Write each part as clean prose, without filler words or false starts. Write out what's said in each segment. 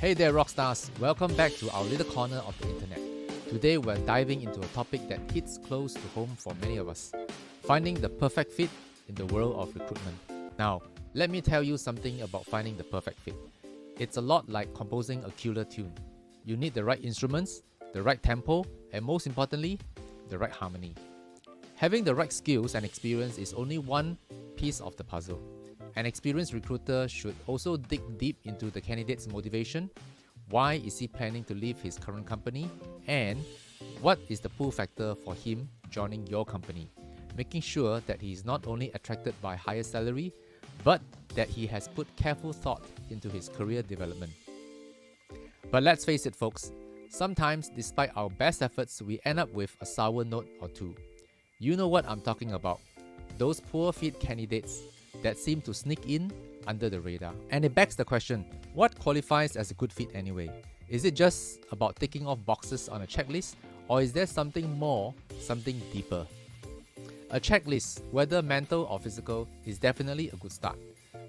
Hey there Rockstars, welcome back to our little corner of the internet. Today we're diving into a topic that hits close to home for many of us, finding the perfect fit in the world of recruitment. Now, let me tell you something about finding the perfect fit. It's a lot like composing a killer tune. You need the right instruments, the right tempo, and most importantly, the right harmony. Having the right skills and experience is only one piece of the puzzle. An experienced recruiter should also dig deep into the candidate's motivation. Why is he planning to leave his current company? And what is the pull factor for him joining your company? Making sure that he is not only attracted by higher salary, but that he has put careful thought into his career development. But let's face it folks, sometimes despite our best efforts, we end up with a sour note or two. You know what I'm talking about. Those poor fit candidates that seem to sneak in under the radar. And it begs the question, what qualifies as a good fit anyway? Is it just about ticking off boxes on a checklist, or is there something more, something deeper? A checklist, whether mental or physical, is definitely a good start.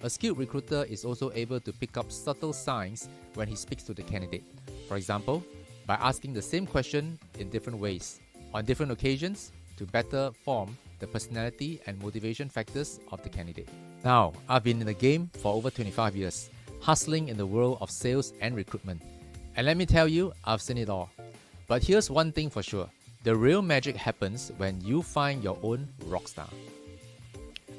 A skilled recruiter is also able to pick up subtle signs when he speaks to the candidate. For example, by asking the same question in different ways, on different occasions, to better form the personality and motivation factors of the candidate. Now, I've been in the game for over 25 years, hustling in the world of sales and recruitment. And let me tell you, I've seen it all. But here's one thing for sure, the real magic happens when you find your own rockstar.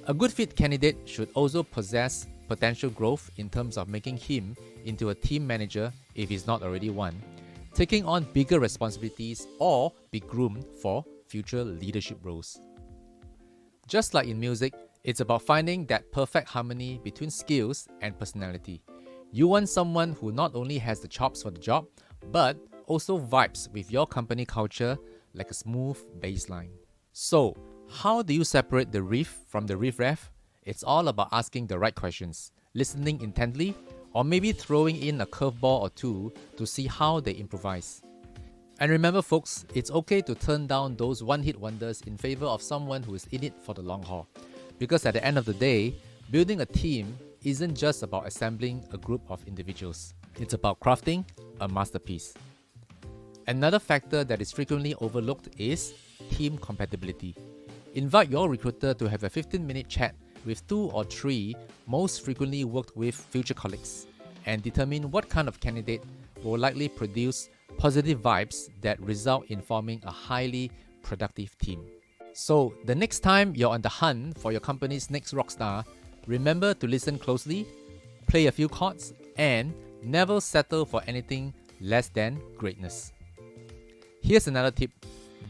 A good fit candidate should also possess potential growth in terms of making him into a team manager if he's not already one, taking on bigger responsibilities, or be groomed for future leadership roles. Just like in music, it's about finding that perfect harmony between skills and personality. You want someone who not only has the chops for the job, but also vibes with your company culture like a smooth bass line. So, how do you separate the riff from the riff-raff? It's all about asking the right questions, listening intently, or maybe throwing in a curveball or two to see how they improvise. And remember folks, it's okay to turn down those one-hit wonders in favor of someone who is in it for the long haul. Because at the end of the day, building a team isn't just about assembling a group of individuals. It's about crafting a masterpiece. Another factor that is frequently overlooked is team compatibility. Invite your recruiter to have a 15-minute chat with 2 or 3 most frequently worked with future colleagues and determine what kind of candidate will likely produce positive vibes that result in forming a highly productive team. So, the next time you're on the hunt for your company's next rockstar, remember to listen closely, play a few chords, and never settle for anything less than greatness. Here's another tip.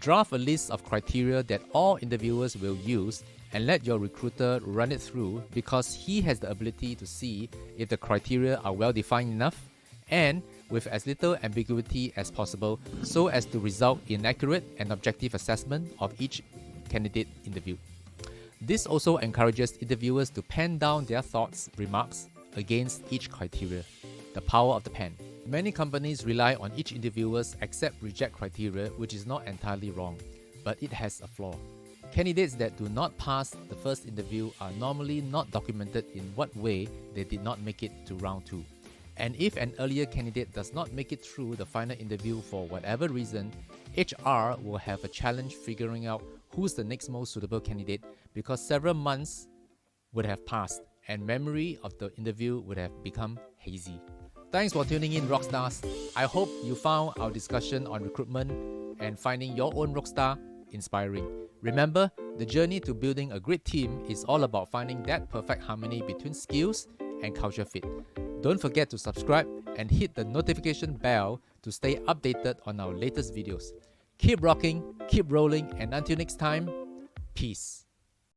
Draft a list of criteria that all interviewers will use and let your recruiter run it through, because he has the ability to see if the criteria are well defined enough and with as little ambiguity as possible, so as to result in accurate and objective assessment of each candidate interviewed. This also encourages interviewers to pen down their thoughts, remarks against each criteria. The power of the pen. Many companies rely on each interviewer's accept-reject criteria, which is not entirely wrong, but it has a flaw. Candidates that do not pass the first interview are normally not documented in what way they did not make it to round 2. And if an earlier candidate does not make it through the final interview for whatever reason, HR will have a challenge figuring out who's the next most suitable candidate, because several months would have passed and memory of the interview would have become hazy. Thanks for tuning in, Rockstars. I hope you found our discussion on recruitment and finding your own rockstar inspiring. Remember, the journey to building a great team is all about finding that perfect harmony between skills and culture fit. Don't forget to subscribe and hit the notification bell to stay updated on our latest videos. Keep rocking, keep rolling, and until next time, peace.